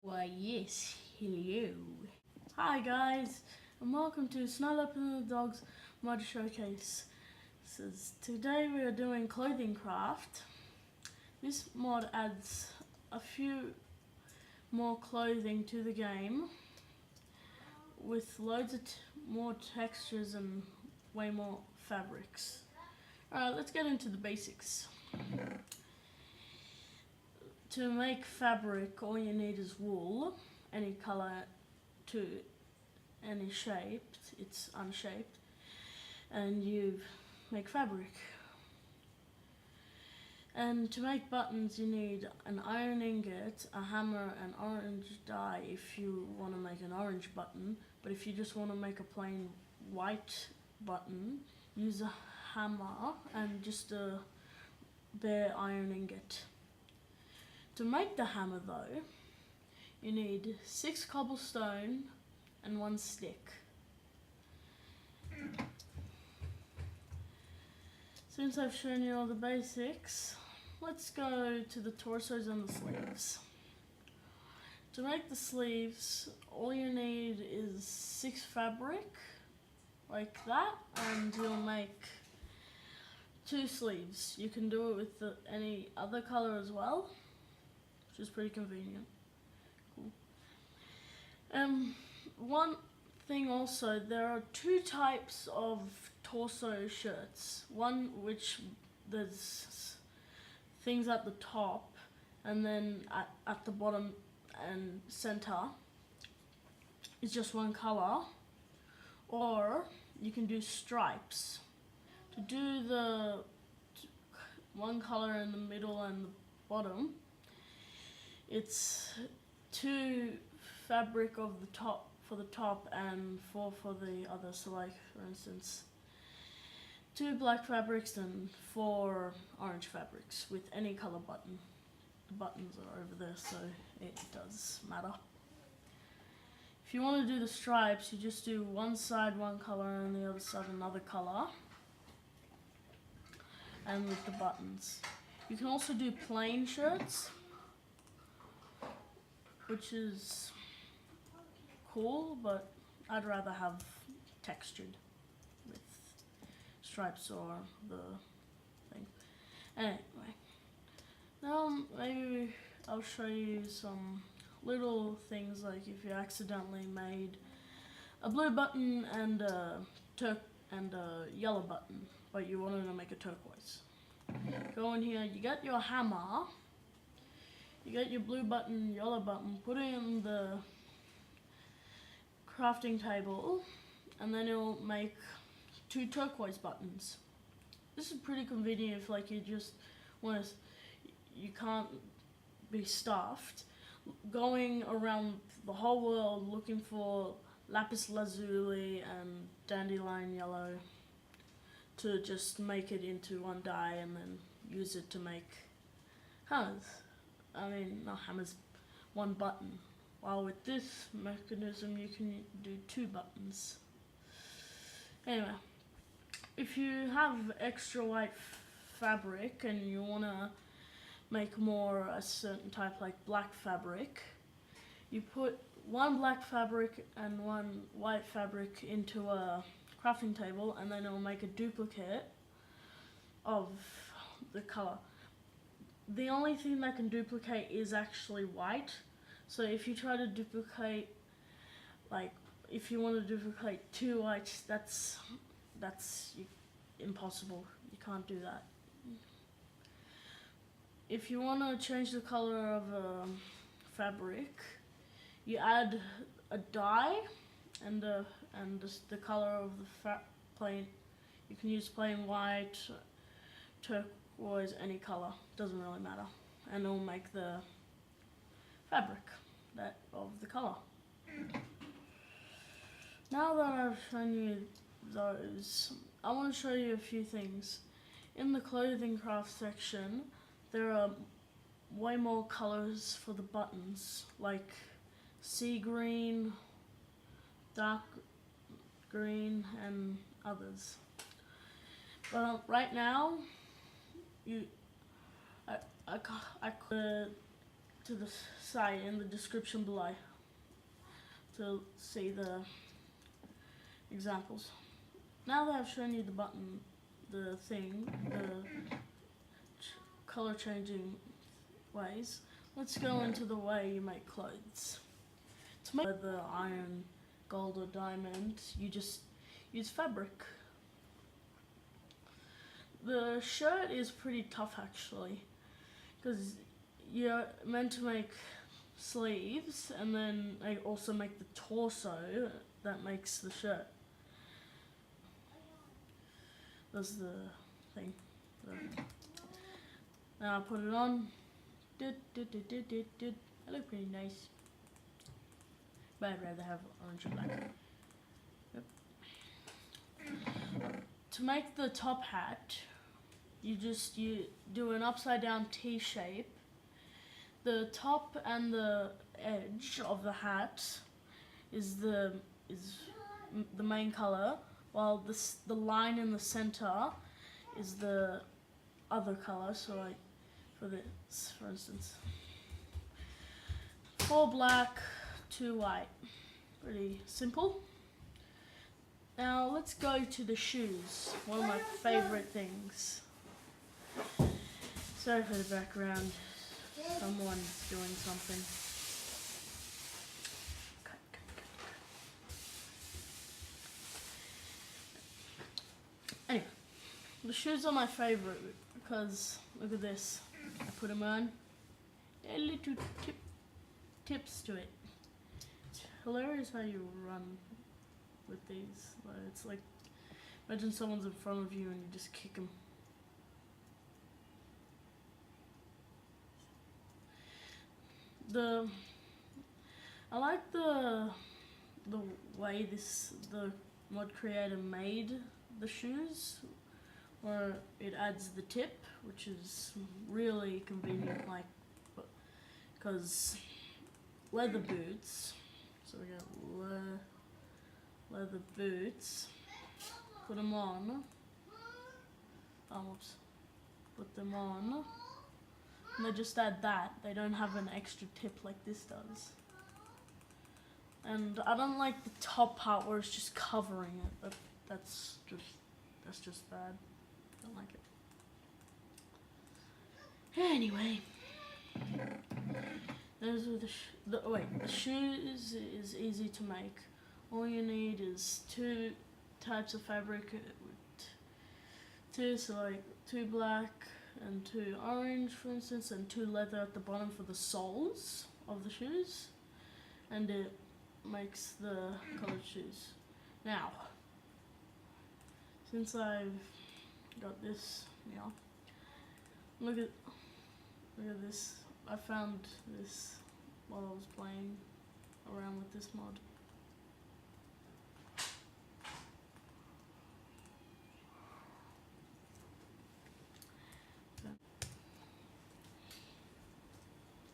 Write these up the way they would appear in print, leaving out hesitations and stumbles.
Why, yes, hello. Hi, guys, and welcome to Snow Leopard and the Dogs Mod Showcase. Today we are doing clothing craft. This mod adds a few more clothing to the game with loads of more textures and way more fabrics. Alright, let's get into the basics. To make fabric, all you need is wool, any color to any shape, it's unshaped, and you make fabric. And to make buttons you need an iron ingot, a hammer, and orange dye if you want to make an orange button, but if you just want to make a plain white button, use a hammer and just a bare iron ingot. To make the hammer though, you need 6 cobblestone and 1 stick. Since I've shown you all the basics, let's go to the torsos and the sleeves. To make the sleeves, all you need is 6 fabric, like that, and you'll make 2 sleeves. You can do it with any other color as well, which is pretty convenient. Cool. One thing also, there are 2 types of torso shirts. One which there's things at the top, and then at the bottom and center is just one color, or you can do stripes. To do the one color in the middle and the bottom, it's 2 fabric of the top for the top and 4 for the other. So like, for instance, 2 black fabrics and 4 orange fabrics with any color button. The buttons are over there, so it does matter. If you want to do the stripes, you just do one side one color and the other side another color, and with the buttons. You can also do plain shirts, which is cool, but I'd rather have textured with stripes or the thing. Anyway, now maybe I'll show you some little things, like if you accidentally made a blue button and a yellow button, but you wanted to make a turquoise. Go in here, you get your hammer, you get your blue button, yellow button, put it in the crafting table, and then it'll make 2 turquoise buttons. This is pretty convenient if like you just want to, you can't be stuffed going around the whole world looking for lapis lazuli and dandelion yellow to just make it into one dye and then use it to make hammers. I mean, not hammers, one button. While with this mechanism you can do 2 buttons. Anyway, if you have extra white fabric and you want to make more a certain type, like black fabric, you put 1 black fabric and 1 white fabric into a crafting table, and then it'll make a duplicate of the color. The only thing that can duplicate is actually white. So if you try to duplicate, like if you want to duplicate 2 whites, that's impossible. You can't do that. If you want to change the color of a fabric, you add a dye and the color of the plain. You can use plain white, turquoise, any color, doesn't really matter, and it'll make the fabric that of the color. Now that I've shown you those, I want to show you a few things. In the clothing craft section, there are way more colors for the buttons, like sea green, dark green, and others. But right now, I could to the site in the description below to see the examples. Now that I've shown you the button, the color changing ways, let's go into the way you make clothes. To make the iron, gold or diamond, you just use fabric. The shirt is pretty tough actually, because you're meant to make sleeves and then they also make the torso that makes the shirt. That's the thing. Now I put it on. I look pretty nice. But I'd rather have orange and black. Yep. To make the top hat, you do an upside down T shape. The top and the edge of the hat is the main color, while the line in the center is the other color. So like for this, for instance, 4 black, 2 white. Pretty simple. Now let's go to the shoes, one of my favorite things. Sorry for the background, someone's doing something. Cut. Anyway, the shoes are my favorite because look at this. I put them on. There are little tips to it. It's hilarious how you run with these. It's like, imagine someone's in front of you and you just kick them. I like the way the mod creator made the shoes, where it adds the tip, which is really convenient, like, because leather boots, so we got leather boots, put them on, put them on, and they just add that. They don't have an extra tip like this does. And I don't like the top part where it's just covering it. That's just bad. Don't like it. Anyway, those are the shoes is easy to make. All you need is 2 types of fabric, so like 2 black and 2 orange, for instance, and 2 leather at the bottom for the soles of the shoes, and it makes the colored shoes. Now, since I've got this, look at this. I found this while I was playing around with this mod.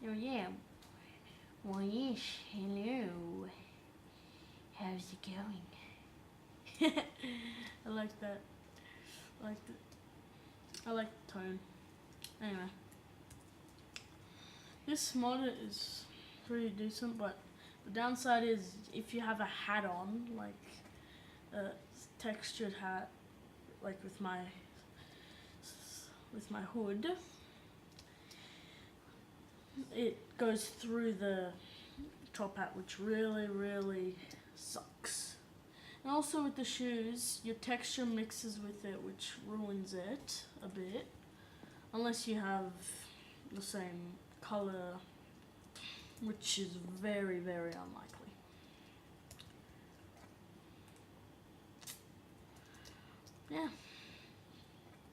Oh yeah. Well, yes, hello. How's it going? I like that. I like the tone. Anyway. This mod is pretty decent, but the downside is if you have a hat on, like a textured hat, like with my hood, it goes through the top hat, which really sucks. And also with the shoes, your texture mixes with it, which ruins it a bit, unless you have the same color, which is very unlikely. Yeah,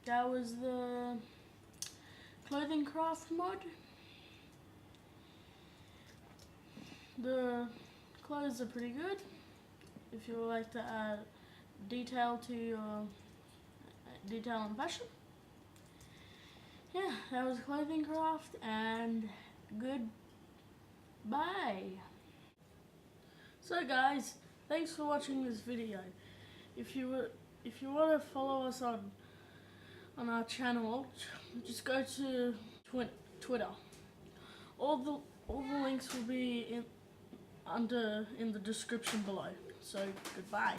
that was the clothing craft mod. The clothes are pretty good. If you would like to add detail to your detail and fashion. Yeah, that was clothing craft, and goodbye. So guys, thanks for watching this video. If you want to follow us on our channel, just go to Twitter. All the all the links will be in the description below. So goodbye.